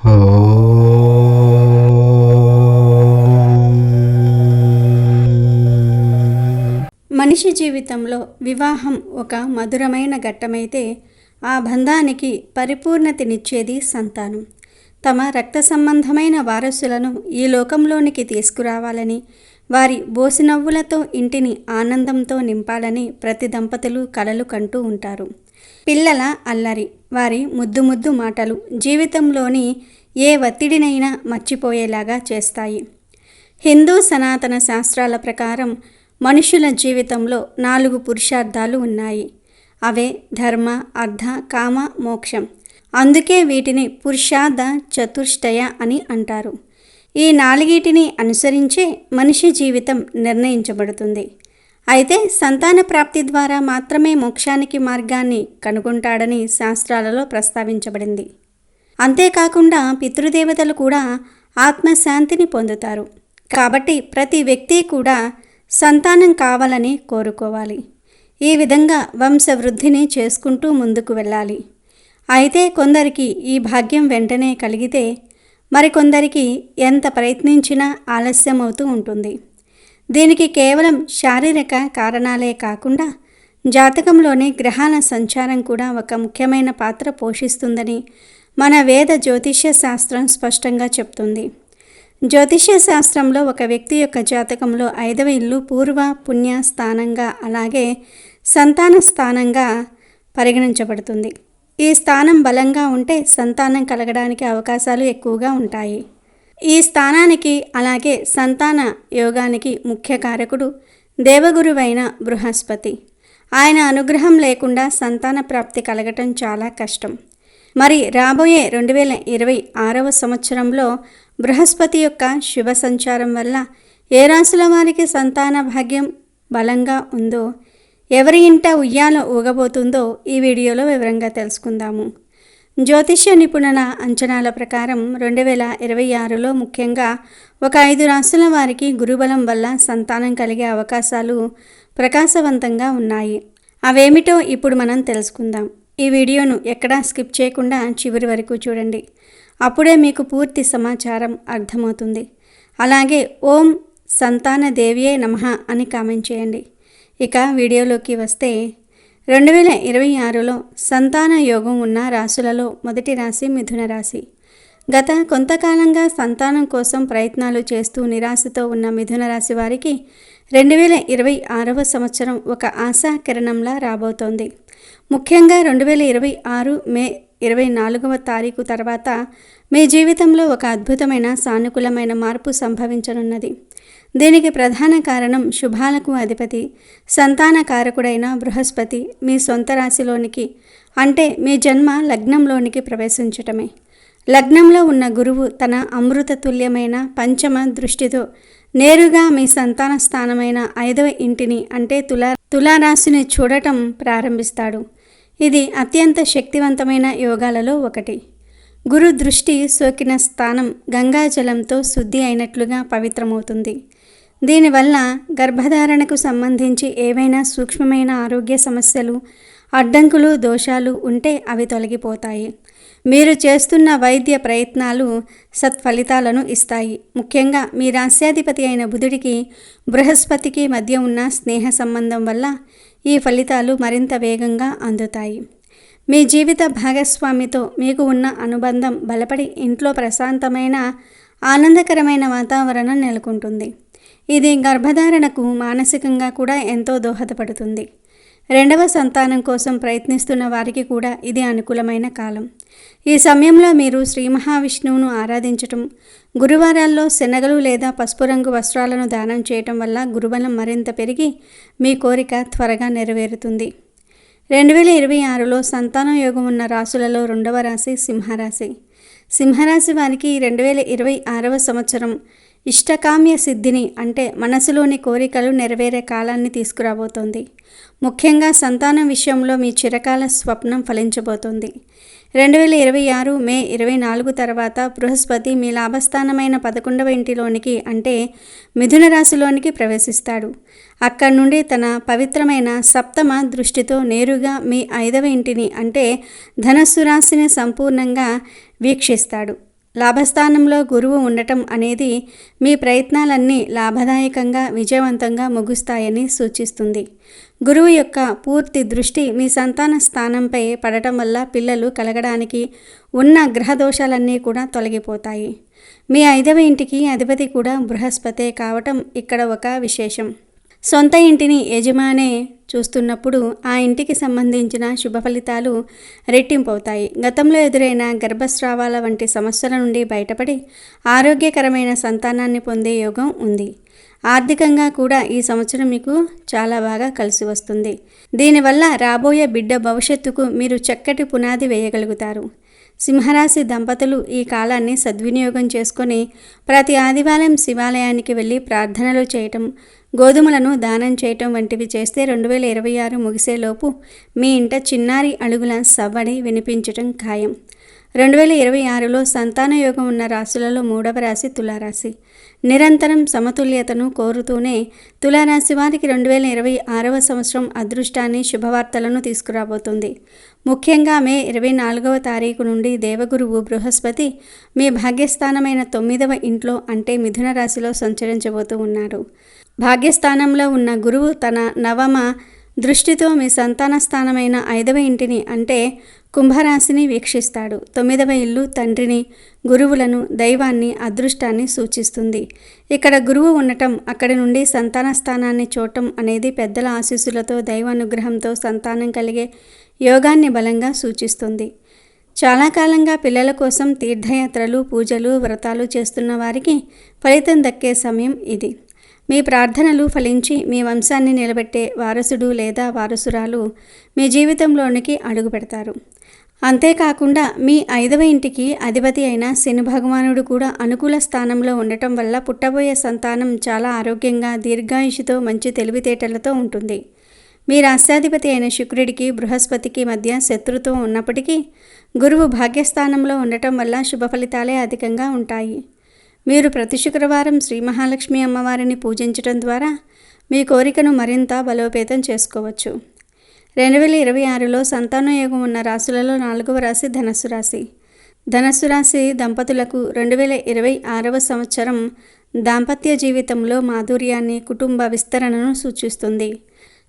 మనిషి జీవితంలో వివాహం ఒక మధురమైన ఘట్టమైతే ఆ బంధానికి పరిపూర్ణతనిచ్చేది సంతానం. తమ రక్త సంబంధమైన వారసులను ఈ లోకంలోనికి తీసుకురావాలని, వారి బోసినవ్వులతో ఇంటిని ఆనందంతో నింపాలని ప్రతి దంపతులు కలలు కంటూ ఉంటారు. పిల్లల అల్లరి, వారి ముద్దు ముద్దు మాటలు జీవితంలోని ఏ ఒత్తిడినైనా మర్చిపోయేలాగా చేస్తాయి. హిందూ సనాతన శాస్త్రాల ప్రకారం మనుషుల జీవితంలో 4 పురుషార్థాలు ఉన్నాయి. అవే ధర్మ, అర్థ, కామ, మోక్షం. అందుకే వీటిని పురుషార్థ చతుష్టయ అని అంటారు. ఈ 4టిని అనుసరించే మనిషి జీవితం నిర్ణయించబడుతుంది. అయితే సంతాన ప్రాప్తి ద్వారా మాత్రమే మోక్షానికి మార్గాన్ని కనుగొంటాడని శాస్త్రాలలో ప్రస్తావించబడింది. అంతేకాకుండా పితృదేవతలు కూడా ఆత్మశాంతిని పొందుతారు. కాబట్టి ప్రతి వ్యక్తి కూడా సంతానం కావాలని కోరుకోవాలి. ఈ విధంగా వంశవృద్ధిని చేసుకుంటూ ముందుకు వెళ్ళాలి. అయితే కొందరికి ఈ భాగ్యం వెంటనే కలిగితే మరికొందరికి ఎంత ప్రయత్నించినా ఆలస్యం అవుతూ ఉంటుంది. దీనికి కేవలం శారీరక కారణాలే కాకుండా జాతకంలోని గ్రహాల సంచారం కూడా ఒక ముఖ్యమైన పాత్ర పోషిస్తుందని మన వేద జ్యోతిష్య శాస్త్రం స్పష్టంగా చెప్తుంది. జ్యోతిష్య శాస్త్రంలో ఒక వ్యక్తి యొక్క జాతకంలో 5వ ఇల్లు పూర్వ పుణ్య స్థానంగా, అలాగే సంతాన స్థానంగా పరిగణించబడుతుంది. ఈ స్థానం బలంగా ఉంటే సంతానం కలగడానికి అవకాశాలు ఎక్కువగా ఉంటాయి. ఈ స్థానానికి అలాగే సంతాన యోగానికి ముఖ్య కారకుడు దేవగురువైన బృహస్పతి. ఆయన అనుగ్రహం లేకుండా సంతాన ప్రాప్తి కలగటం చాలా కష్టం. మరి రాబోయే 2026వ సంవత్సరంలో బృహస్పతి యొక్క శుభ సంచారం వల్ల ఏ రాశుల వారికి సంతాన భాగ్యం బలంగా ఉందో, ఎవరి ఇంట ఉయ్యాల ఊగబోతుందో ఈ వీడియోలో వివరంగా తెలుసుకుందాము. జ్యోతిష్య నిపుణుల అంచనాల ప్రకారం 2026లో ముఖ్యంగా ఒక 5 రాశుల వారికి గురుబలం వల్ల సంతానం కలిగే అవకాశాలు ప్రకాశవంతంగా ఉన్నాయి. అవేమిటో ఇప్పుడు మనం తెలుసుకుందాం. ఈ వీడియోను ఎక్కడా స్కిప్ చేయకుండా చివరి వరకు చూడండి. అప్పుడే మీకు పూర్తి సమాచారం అర్థమవుతుంది. అలాగే ఓం సంతాన దేవియే నమః అని కామెంట్ చేయండి. ఇక వీడియోలోకి వస్తే 2026లో సంతాన యోగం ఉన్న రాశులలో మొదటి రాశి మిథున రాశి. గత కొంతకాలంగా సంతానం కోసం ప్రయత్నాలు చేస్తూ నిరాశతో ఉన్న మిథున రాశి వారికి 2026వ సంవత్సరం ఒక ఆశా కిరణంలా రాబోతోంది. ముఖ్యంగా 2026 మే 24వ తారీఖు తర్వాత మీ జీవితంలో ఒక అద్భుతమైన సానుకూలమైన మార్పు సంభవించనున్నది. దీనికి ప్రధాన కారణం శుభాలకు అధిపతి సంతాన కారకుడైన బృహస్పతి మీ సొంత రాశిలోనికి, అంటే మీ జన్మ లగ్నంలోనికి ప్రవేశించటమే. లగ్నంలో ఉన్న గురువు తన అమృతతుల్యమైన పంచమ దృష్టితో నేరుగా మీ సంతాన స్థానమైన 5వ ఇంటిని, అంటే తులారాశిని చూడటం ప్రారంభిస్తాడు. ఇది అత్యంత శక్తివంతమైన యోగాలలో ఒకటి. గురు దృష్టి సోకిన స్థానం గంగాజలంతో శుద్ధి అయినట్లుగా పవిత్రమవుతుంది. దీనివల్ల గర్భధారణకు సంబంధించి ఏవైనా సూక్ష్మమైన ఆరోగ్య సమస్యలు, అడ్డంకులు, దోషాలు ఉంటే అవి తొలగిపోతాయి. మీరు చేస్తున్న వైద్య ప్రయత్నాలు సత్ఫలితాలను ఇస్తాయి. ముఖ్యంగా మీ రాశ్యాధిపతి అయిన బుధుడికి బృహస్పతికి మధ్య ఉన్న స్నేహ సంబంధం వల్ల ఈ ఫలితాలు మరింత వేగంగా అందుతాయి. మీ జీవిత భాగస్వామితో మీకు ఉన్న అనుబంధం బలపడి ఇంట్లో ప్రశాంతమైన ఆనందకరమైన వాతావరణం నెలకొంటుంది. ఇది గర్భధారణకు మానసికంగా కూడా ఎంతో దోహదపడుతుంది. 2వ సంతానం కోసం ప్రయత్నిస్తున్న వారికి కూడా ఇది అనుకూలమైన కాలం. ఈ సమయంలో మీరు శ్రీ మహావిష్ణువును ఆరాధించటం, గురువారాల్లో శనగలు లేదా పసుపు రంగు వస్త్రాలను దానం చేయటం వల్ల గురుబలం మరింత పెరిగి మీ కోరిక త్వరగా నెరవేరుతుంది. 2026లో సంతానం యోగం ఉన్న రాశులలో 2వ రాశి సింహరాశి. సింహరాశి వారికి 2026వ సంవత్సరం ఇష్టకామ్య సిద్ధిని, అంటే మనసులోని కోరికలు నెరవేరే కాలాన్ని తీసుకురాబోతోంది. ముఖ్యంగా సంతానం విషయంలో మీ చిరకాల స్వప్నం ఫలించబోతోంది. 2026 మే 24 తర్వాత బృహస్పతి మీ లాభస్థానమైన 11వ ఇంటిలోనికి, అంటే మిథున రాశిలోనికి ప్రవేశిస్తాడు. అక్కడి నుండి తన పవిత్రమైన సప్తమ దృష్టితో నేరుగా మీ 5వ ఇంటిని, అంటే ధనస్సు రాశిని సంపూర్ణంగా వీక్షిస్తాడు. లాభస్థానంలో గురువు ఉండటం అనేది మీ ప్రయత్నాలన్నీ లాభదాయకంగా విజయవంతంగా ముగుస్తాయని సూచిస్తుంది. గురువు యొక్క పూర్తి దృష్టి మీ సంతాన స్థానంపై పడటం వల్ల పిల్లలు కలగడానికి ఉన్న గ్రహ దోషాలన్నీ కూడా తొలగిపోతాయి. మీ 5వ ఇంటికి అధిపతి కూడా బృహస్పతే కావటం ఇక్కడ ఒక విశేషం. సొంత ఇంటిని యజమానే చూస్తున్నప్పుడు ఆ ఇంటికి సంబంధించిన శుభ ఫలితాలు రెట్టింపవుతాయి. గతంలో ఎదురైన గర్భస్రావాల వంటి సమస్యల నుండి బయటపడి ఆరోగ్యకరమైన సంతానాన్ని పొందే యోగం ఉంది. ఆర్థికంగా కూడా ఈ సంవత్సరం మీకు చాలా బాగా కలిసి వస్తుంది. దీనివల్ల రాబోయే బిడ్డ భవిష్యత్తుకు మీరు చక్కటి పునాది వేయగలుగుతారు. సింహరాశి దంపతులు ఈ కాలాన్ని సద్వినియోగం చేసుకొని ప్రతి ఆదివారం శివాలయానికి వెళ్ళి ప్రార్థనలు చేయటం, గోధుమలను దానం చేయటం వంటివి చేస్తే 2026 ముగిసేలోపు మీ ఇంట చిన్నారి అడుగుల సవ్వడి వినిపించటం ఖాయం. 2026లో సంతాన యోగం ఉన్న రాశులలో 3వ రాశి తులారాశి. నిరంతరం సమతుల్యతను కోరుతూనే తులారాశి వారికి 2026వ సంవత్సరం అదృష్టాన్ని, శుభవార్తలను తీసుకురాబోతుంది. ముఖ్యంగా మే 24వ తారీఖు నుండి దేవగురువు బృహస్పతి మీ భాగ్యస్థానమైన 9వ ఇంట్లో అంటే మిథున రాశిలో సంచరించబోతూ ఉన్నారు. భాగ్యస్థానంలో ఉన్న గురువు తన 9వ దృష్టితో మీ సంతాన స్థానమైన 5వ ఇంటిని అంటే కుంభరాశిని వీక్షిస్తాడు. 9వ ఇల్లు తండ్రిని, గురువులను, దైవాన్ని, అదృష్టాన్ని సూచిస్తుంది. ఇక్కడ గురువు ఉండటం, అక్కడి నుండి సంతాన స్థానాన్ని చూడటం అనేది పెద్దల ఆశీస్సులతో, దైవానుగ్రహంతో సంతానం కలిగే యోగాన్ని బలంగా సూచిస్తుంది. చాలా కాలంగా పిల్లల కోసం తీర్థయాత్రలు, పూజలు, వ్రతాలు చేస్తున్న వారికి ఫలితం దక్కే సమయం ఇది. మీ ప్రార్థనలు ఫలించి మీ వంశాన్ని నిలబెట్టే వారసుడు లేదా వారసురాలు మీ జీవితంలోనికి అడుగు పెడతారు. అంతేకాకుండా మీ 5వ ఇంటికి అధిపతి అయిన శని భగవానుడు కూడా అనుకూల స్థానంలో ఉండటం వల్ల పుట్టబోయే సంతానం చాలా ఆరోగ్యంగా, దీర్ఘాయుషుతో, మంచి తెలివితేటలతో ఉంటుంది. మీ రాష్ట్రాధిపతి అయిన శుక్రుడికి, బృహస్పతికి మధ్య శత్రుత్వం ఉన్నప్పటికీ గురువు భాగ్యస్థానంలో ఉండటం వల్ల శుభ ఫలితాలే అధికంగా ఉంటాయి. మీరు ప్రతి శుక్రవారం శ్రీ మహాలక్ష్మి అమ్మవారిని పూజించడం ద్వారా మీ కోరికను మరింత బలోపేతం చేసుకోవచ్చు. 2026లో సంతానయోగం ఉన్న రాశులలో 4వ రాశి ధనస్సు రాశి. ధనస్సు రాశి దంపతులకు 2026వ సంవత్సరం దాంపత్య జీవితంలో మాధుర్యాన్ని, కుటుంబ విస్తరణను సూచిస్తుంది.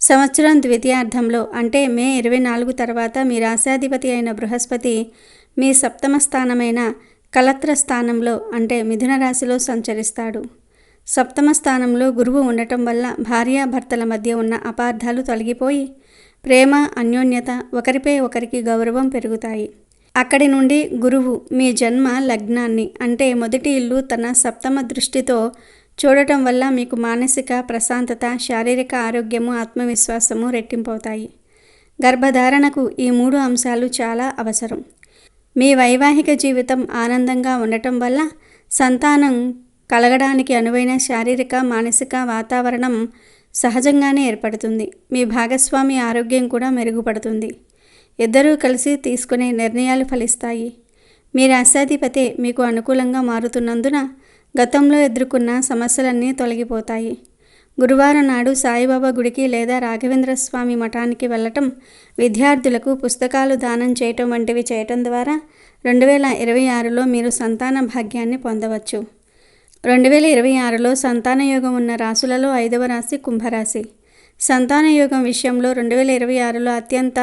సంవత్సరం ద్వితీయార్థంలో అంటే మే 24 తర్వాత మీ రాశాధిపతి అయిన బృహస్పతి మీ 7వ స్థానమైన కలత్ర స్థానంలో అంటే మిథున రాశిలో సంచరిస్తాడు. 7వ స్థానంలో గురువు ఉండటం వల్ల భార్యాభర్తల మధ్య ఉన్న అపార్థాలు తొలగిపోయి ప్రేమ, అన్యోన్యత, ఒకరిపై ఒకరికి గౌరవం పెరుగుతాయి. అక్కడి నుండి గురువు మీ జన్మ లగ్నాన్ని అంటే మొదటి ఇల్లు తన 7వ దృష్టితో చూడటం వల్ల మీకు మానసిక ప్రశాంతత, శారీరక ఆరోగ్యము, ఆత్మవిశ్వాసము రెట్టింపవుతాయి. గర్భధారణకు ఈ 3 అంశాలు చాలా అవసరం. మీ వైవాహిక జీవితం ఆనందంగా ఉండటం వల్ల సంతానం కలగడానికి అనువైన శారీరక, మానసిక వాతావరణం సహజంగానే ఏర్పడుతుంది. మీ భాగస్వామి ఆరోగ్యం కూడా మెరుగుపడుతుంది. ఇద్దరూ కలిసి తీసుకునే నిర్ణయాలు ఫలిస్తాయి. మీ రాశాధిపతే మీకు అనుకూలంగా మారుతున్నందున గతంలో ఎదుర్కొన్న సమస్యలన్నీ తొలగిపోతాయి. గురువారం నాడు సాయిబాబా గుడికి లేదా రాఘవేంద్ర స్వామి మఠానికి వెళ్ళటం, విద్యార్థులకు పుస్తకాలు దానం చేయటం వంటివి చేయటం ద్వారా 2026లో మీరు సంతాన భాగ్యాన్ని పొందవచ్చు. 2026లో సంతానయోగం ఉన్న రాశులలో 5వ రాశి కుంభరాశి. సంతానయోగం విషయంలో 2026లో అత్యంత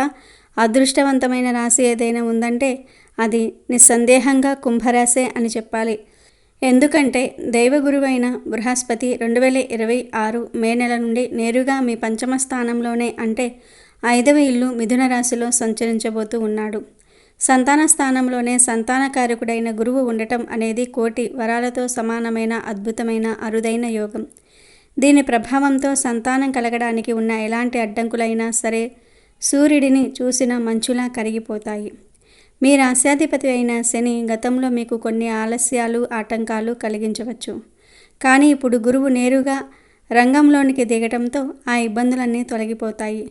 అదృష్టవంతమైన రాశి ఏదైనా ఉందంటే అది నిస్సందేహంగా కుంభరాశే అని చెప్పాలి. ఎందుకంటే దైవగురువైన బృహస్పతి 2026 మే నెల నుండి నేరుగా మీ 5వ స్థానంలోనే అంటే 5వ ఇల్లు మిథున రాశిలో సంచరించబోతూ ఉన్నాడు. సంతాన స్థానంలోనే సంతానకారకుడైన గురువు ఉండటం అనేది కోటి వరాలతో సమానమైన అద్భుతమైన అరుదైన యోగం. దీని ప్రభావంతో సంతానం కలగడానికి ఉన్న ఎలాంటి అడ్డంకులైనా సరే సూర్యుడిని చూసిన మంచులా కరిగిపోతాయి. మీ రాశ్యాధిపతి అయిన శని గతంలో మీకు కొన్ని ఆలస్యాలు, ఆటంకాలు కలిగించవచ్చు. కానీ ఇప్పుడు గురువు నేరుగా రంగంలోనికి దిగటంతో ఆ ఇబ్బందులన్నీ తొలగిపోతాయి.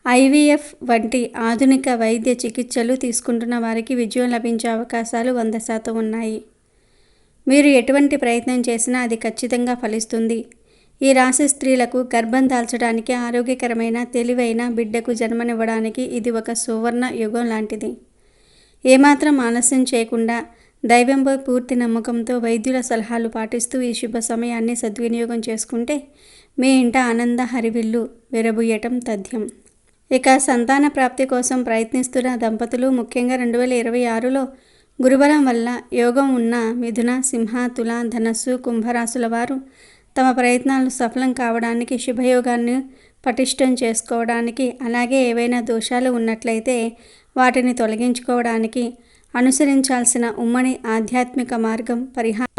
IVF వంటి ఆధునిక వైద్య చికిత్సలు తీసుకుంటున్న వారికి విజయం లభించే అవకాశాలు 100% ఉన్నాయి. మీరు ఎటువంటి ప్రయత్నం చేసినా అది ఖచ్చితంగా ఫలిస్తుంది. ఈ రాశి స్త్రీలకు గర్భం దాల్చడానికి, ఆరోగ్యకరమైన తెలివైన బిడ్డకు జన్మనివ్వడానికి ఇది ఒక సువర్ణ యుగం లాంటిది. ఏమాత్రం ఆలస్యం చేయకుండా దైవంపై పూర్తి నమ్మకంతో వైద్యుల సలహాలు పాటిస్తూ ఈ శుభ సమయాన్ని సద్వినియోగం చేసుకుంటే మీ ఇంట ఆనంద హరివిల్లు విరబుయ్యటం తథ్యం. ఇక సంతాన ప్రాప్తి కోసం ప్రయత్నిస్తున్న దంపతులు ముఖ్యంగా 2026లో గురుబలం వల్ల యోగం ఉన్న మిథున, సింహ, తుల, ధనస్సు, కుంభరాశుల వారు తమ ప్రయత్నాలు సఫలం కావడానికి, శుభయోగాన్ని పటిష్టం చేసుకోవడానికి, అలాగే ఏవైనా దోషాలు ఉన్నట్లయితే వాటిని తొలగించుకోవడానికి అనుసరించాల్సిన ఉమ్మడి ఆధ్యాత్మిక మార్గం,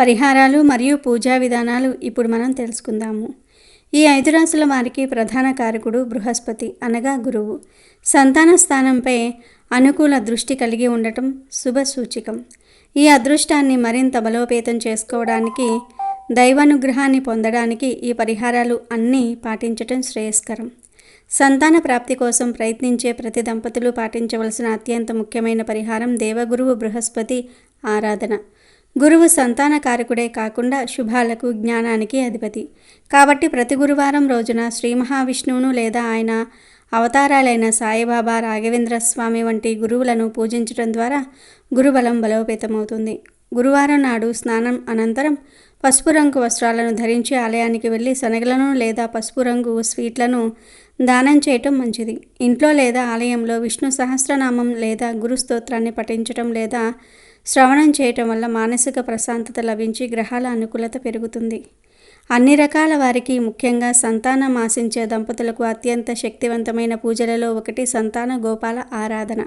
పరిహారాలు మరియు పూజా విధానాలు ఇప్పుడు మనం తెలుసుకుందాము. ఈ 5 రాశుల వారికి ప్రధాన కారకుడు బృహస్పతి అనగా గురువు. సంతాన స్థానంపై అనుకూల దృష్టి కలిగి ఉండటం శుభ సూచికం. ఈ అదృష్టాన్ని మరింత బలోపేతం చేసుకోవడానికి, దైవానుగ్రహాన్ని పొందడానికి ఈ పరిహారాలు అన్నీ పాటించటం శ్రేయస్కరం. సంతాన ప్రాప్తి కోసం ప్రయత్నించే ప్రతి దంపతులు పాటించవలసిన అత్యంత ముఖ్యమైన పరిహారం దేవగురువు బృహస్పతి ఆరాధన. గురువు సంతాన కారకుడే కాకుండా శుభాలకు, జ్ఞానానికి అధిపతి. కాబట్టి ప్రతి గురువారం రోజున శ్రీ మహావిష్ణువును లేదా ఆయన అవతారాలైన సాయిబాబా, రాఘవేంద్ర స్వామి వంటి గురువులను పూజించడం ద్వారా గురుబలం బలోపేతమవుతుంది. గురువారం నాడు స్నానం అనంతరం పసుపు రంగు వస్త్రాలను ధరించి ఆలయానికి వెళ్ళి శనగలను లేదా పసుపు రంగు స్వీట్లను దానం చేయటం మంచిది. ఇంట్లో లేదా ఆలయంలో విష్ణు సహస్రనామం లేదా గురు స్తోత్రాన్ని పఠించటం లేదా శ్రవణం చేయటం వల్ల మానసిక ప్రశాంతత లభించి గ్రహాల అనుకూలత పెరుగుతుంది. అన్ని రకాల వారికి, ముఖ్యంగా సంతానం ఆశించే దంపతులకు అత్యంత శక్తివంతమైన పూజలలో ఒకటి సంతాన గోపాల ఆరాధన.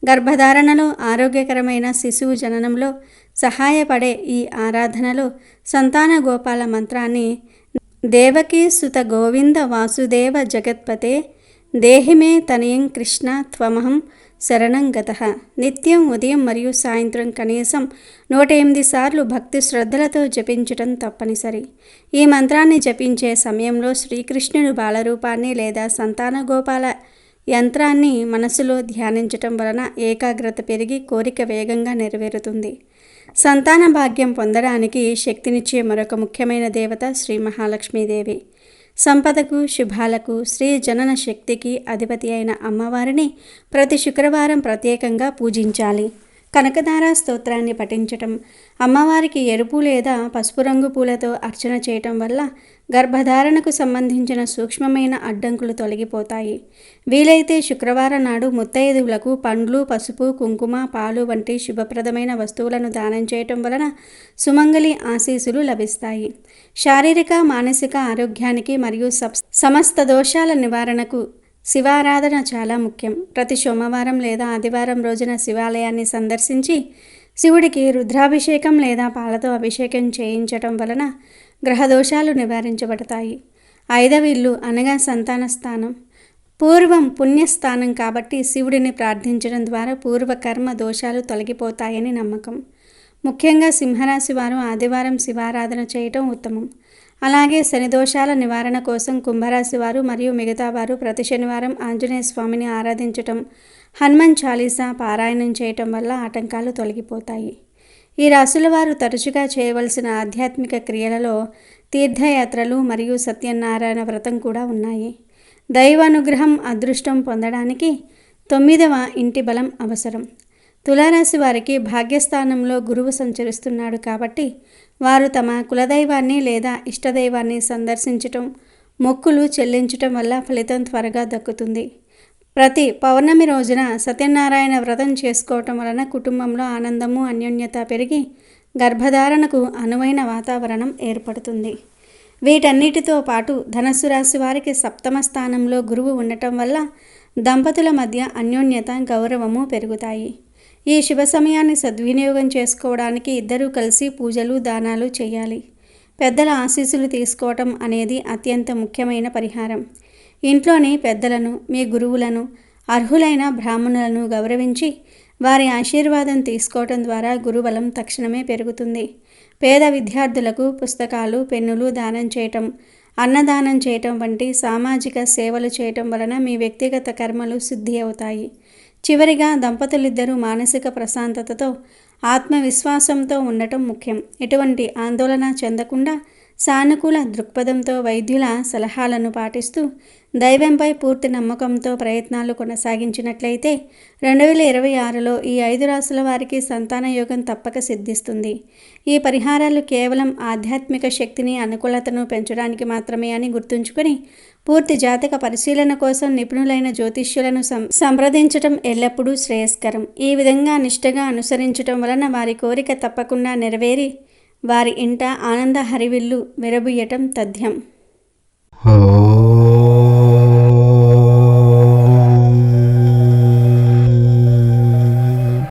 గర్భధారణలో, ఆరోగ్యకరమైన శిశువు జననంలో సహాయపడే ఈ ఆరాధనలో సంతాన గోపాల మంత్రాన్ని దేవకీ సుత గోవింద వాసుదేవ జగత్పతే దేహిమే తనయం కృష్ణ త్వమహం శరణం గతః నిత్యం ఉదయం మరియు సాయంత్రం కనీసం 108 సార్లు భక్తి శ్రద్ధలతో జపించటం తప్పనిసరి. ఈ మంత్రాన్ని జపించే సమయంలో శ్రీకృష్ణుని బాలరూపాన్ని లేదా సంతాన గోపాల యంత్రాన్ని మనసులో ధ్యానించటం వలన ఏకాగ్రత పెరిగి కోరిక వేగంగా నెరవేరుతుంది. సంతాన భాగ్యం పొందడానికి శక్తినిచ్చే మరొక ముఖ్యమైన దేవత శ్రీ మహాలక్ష్మీదేవి. సంపదకు, శుభాలకు, స్త్రీ జనన శక్తికి అధిపతి అయిన అమ్మవారిని ప్రతి శుక్రవారం ప్రత్యేకంగా పూజించాలి. కనకదార స్తోత్రాన్ని పఠించటం, అమ్మవారికి ఎరుపు లేదా పసుపు రంగు పూలతో అర్చన చేయటం వల్ల గర్భధారణకు సంబంధించిన సూక్ష్మమైన అడ్డంకులు తొలగిపోతాయి. వీలైతే శుక్రవారం నాడు ముత్తైదువులకు పండ్లు, పసుపు, కుంకుమ, పాలు వంటి శుభప్రదమైన వస్తువులను దానం చేయటం వలన సుమంగళి ఆశీస్సులు లభిస్తాయి. శారీరక, మానసిక ఆరోగ్యానికి మరియు సమస్త దోషాల నివారణకు శివారాధన చాలా ముఖ్యం. ప్రతి సోమవారం లేదా ఆదివారం రోజున శివాలయాన్ని సందర్శించి శివుడికి రుద్రాభిషేకం లేదా పాలతో అభిషేకం చేయించటం వలన గ్రహదోషాలు నివారించబడతాయి. 5వ ఇల్లు అనగా సంతాన స్థానం. పూర్వం పుణ్యస్థానం కాబట్టి శివుడిని ప్రార్థించడం ద్వారా పూర్వకర్మ దోషాలు తొలగిపోతాయని నమ్మకం. ముఖ్యంగా సింహరాశి వారు ఆదివారం శివారాధన చేయటం ఉత్తమం. అలాగే శని దోషాల నివారణ కోసం కుంభరాశి వారు మరియు మిగతా వారు ప్రతి శనివారం ఆంజనేయ స్వామిని ఆరాధించటం, హనుమాన్ చాలీసా పారాయణం చేయటం వల్ల ఆటంకాలు తొలగిపోతాయి. ఈ రాశుల వారు తరచుగా చేయవలసిన ఆధ్యాత్మిక క్రియలలో తీర్థయాత్రలు మరియు సత్యనారాయణ వ్రతం కూడా ఉన్నాయి. దైవానుగ్రహం, అదృష్టం పొందడానికి 9వ ఇంటి బలం అవసరం. తులారాశి వారికి భాగ్యస్థానంలో గురువు సంచరిస్తున్నాడు కాబట్టి వారు తమ కులదైవాన్ని లేదా ఇష్టదైవాన్ని సందర్శించటం, మొక్కులు చెల్లించటం వల్ల ఫలితం త్వరగా దక్కుతుంది. ప్రతి పౌర్ణమి రోజున సత్యనారాయణ వ్రతం చేసుకోవటం వలన కుటుంబంలో ఆనందము, అన్యోన్యత పెరిగి గర్భధారణకు అనువైన వాతావరణం ఏర్పడుతుంది. వీటన్నిటితో పాటు ధనస్సు రాశి వారికి 7వ స్థానంలో గురువు ఉండటం వల్ల దంపతుల మధ్య అన్యోన్యత, గౌరవము పెరుగుతాయి. ఈ శుభ సమయాన్ని సద్వినియోగం చేసుకోవడానికి ఇద్దరూ కలిసి పూజలు, దానాలు చేయాలి. పెద్దల ఆశీస్సులు తీసుకోవటం అనేది అత్యంత ముఖ్యమైన పరిహారం. ఇంట్లోని పెద్దలను, మీ గురువులను, అర్హులైన బ్రాహ్మణులను గౌరవించి వారి ఆశీర్వాదం తీసుకోవటం ద్వారా గురుబలం తక్షణమే పెరుగుతుంది. పేద విద్యార్థులకు పుస్తకాలు, పెన్నులు దానం చేయటం, అన్నదానం చేయటం వంటి సామాజిక సేవలు చేయటం వలన మీ వ్యక్తిగత కర్మలు సిద్ధి అవుతాయి. చివరిగా దంపతులిద్దరూ మానసిక ప్రశాంతతతో, ఆత్మవిశ్వాసంతో ఉండటం ముఖ్యం. ఎటువంటి ఆందోళన చెందకుండా సానుకూల దృక్పథంతో వైద్యుల సలహాలను పాటిస్తూ దైవంపై పూర్తి నమ్మకంతో ప్రయత్నాలు కొనసాగించినట్లయితే 2026లో ఈ 5 రాశుల వారికి సంతాన యోగం తప్పక సిద్ధిస్తుంది. ఈ పరిహారాలు కేవలం ఆధ్యాత్మిక శక్తిని, అనుకూలతను పెంచడానికి మాత్రమే అని గుర్తుంచుకొని పూర్తి జాతక పరిశీలన కోసం నిపుణులైన జ్యోతిష్యులను సంప్రదించటం ఎల్లప్పుడూ శ్రేయస్కరం. ఈ విధంగా నిష్ఠగా అనుసరించటం వలన వారి కోరిక తప్పకుండా నెరవేరి వారి ఇంట ఆనంద హరివిల్లు విరబుయ్యటం తథ్యం.